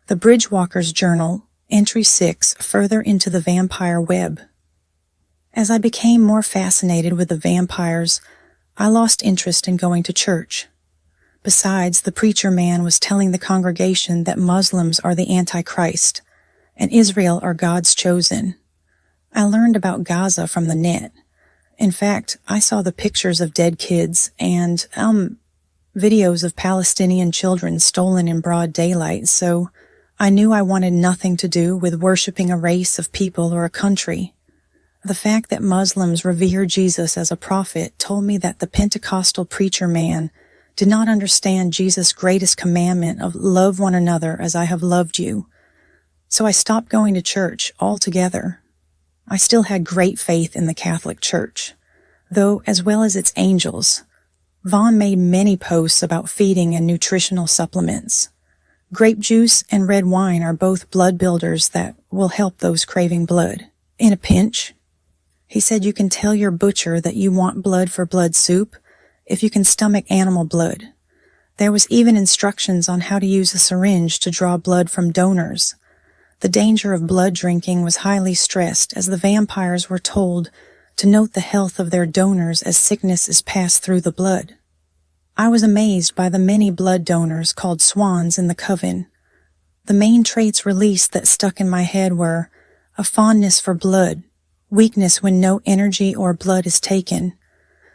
The Bridgewalker's Journal, Entry 6, Further into the Vampire Web. As I became more fascinated with the vampires, I lost interest in going to church. Besides, the preacher man was telling the congregation that Muslims are the Antichrist, and Israel are God's chosen. I learned about Gaza from the net. In fact, I saw the pictures of dead kids and, videos of Palestinian children stolen in broad daylight, so I knew I wanted nothing to do with worshiping a race of people or a country. The fact that Muslims revere Jesus as a prophet told me that the Pentecostal preacher man did not understand Jesus' greatest commandment of love one another as I have loved you. So I stopped going to church altogether. I still had great faith in the Catholic Church, though as well as its angels. Vaughn made many posts about feeding and nutritional supplements. Grape juice and red wine are both blood builders that will help those craving blood. In a pinch. He said you can tell your butcher that you want blood for blood soup if you can stomach animal blood. There was even instructions on how to use a syringe to draw blood from donors. The danger of blood drinking was highly stressed as the vampires were told to note the health of their donors as sickness is passed through the blood. I was amazed by the many blood donors called swans in the coven. The main traits released that stuck in my head were a fondness for blood, weakness when no energy or blood is taken.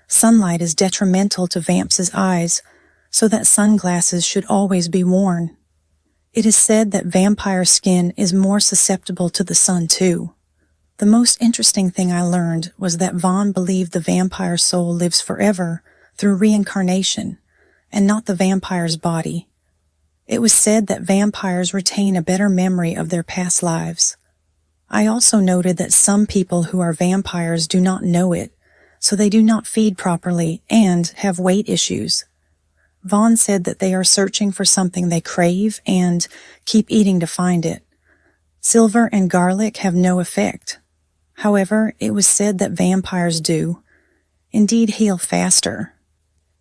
Sunlight is detrimental to vamps' eyes, so that sunglasses should always be worn. It is said that vampire skin is more susceptible to the sun too. The most interesting thing I learned was that Vaughn believed the vampire soul lives forever through reincarnation, and not the vampire's body. It was said that vampires retain a better memory of their past lives. I also noted that some people who are vampires do not know it, so they do not feed properly and have weight issues. Vaughn said that they are searching for something they crave and keep eating to find it. Silver and garlic have no effect. However, it was said that vampires do, indeed, heal faster.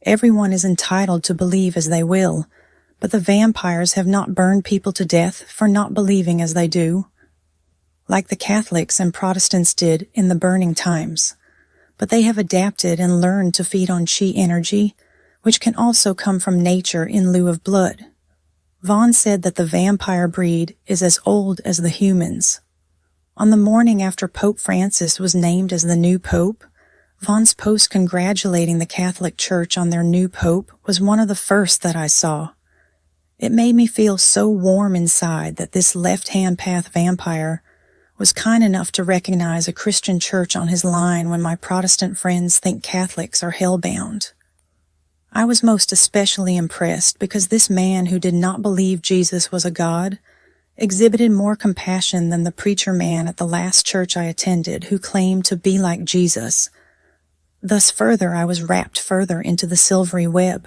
Everyone is entitled to believe as they will, but the vampires have not burned people to death for not believing as they do, like the Catholics and Protestants did in the burning times. But they have adapted and learned to feed on chi energy, which can also come from nature in lieu of blood. Vaughn said that the vampire breed is as old as the humans. On the morning after Pope Francis was named as the new pope, Vaughn's post congratulating the Catholic Church on their new pope was one of the first that I saw. It made me feel so warm inside that this left-hand path vampire was kind enough to recognize a Christian church on his line when my Protestant friends think Catholics are hell-bound. I was most especially impressed because this man who did not believe Jesus was a god exhibited more compassion than the preacher man at the last church I attended who claimed to be like Jesus. Thus further I was wrapped further into the silvery web.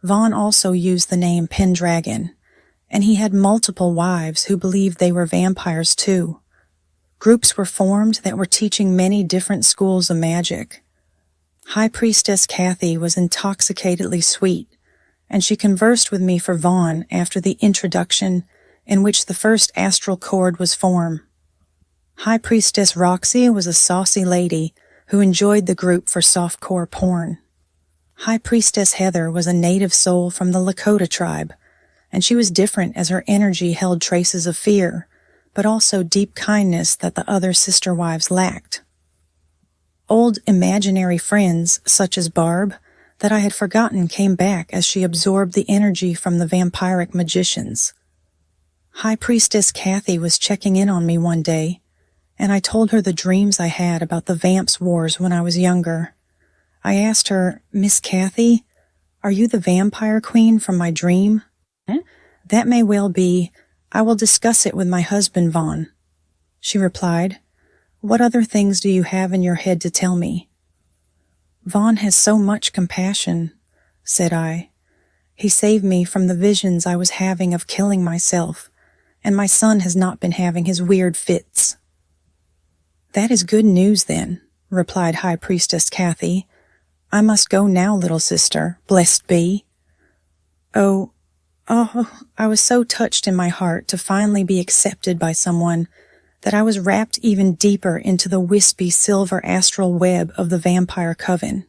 Vaughn also used the name Pendragon, and he had multiple wives who believed they were vampires too. Groups were formed that were teaching many different schools of magic. High Priestess Kathy was intoxicatedly sweet, and she conversed with me for Vaughn after the introduction in which the first astral cord was formed. High Priestess Roxy was a saucy lady who enjoyed the group for softcore porn. High Priestess Heather was a native soul from the Lakota tribe, and she was different as her energy held traces of fear, but also deep kindness that the other sister wives lacked. Old imaginary friends, such as Barb, that I had forgotten came back as she absorbed the energy from the vampiric magicians. High Priestess Kathy was checking in on me one day, and I told her the dreams I had about the Vamps Wars when I was younger. I asked her, "Miss Kathy, are you the vampire queen from my dream?" "That may well be. I will discuss it with my husband, Vaughn." She replied, "What other things do you have in your head to tell me?" "Vaughn has so much compassion," said I. "He saved me from the visions I was having of killing myself, and my son has not been having his weird fits." "That is good news then," replied High Priestess Kathy. "I must go now, little sister, blessed be." "Oh, Oh, I was so touched in my heart to finally be accepted by someone that I was wrapped even deeper into the wispy silver astral web of the vampire coven.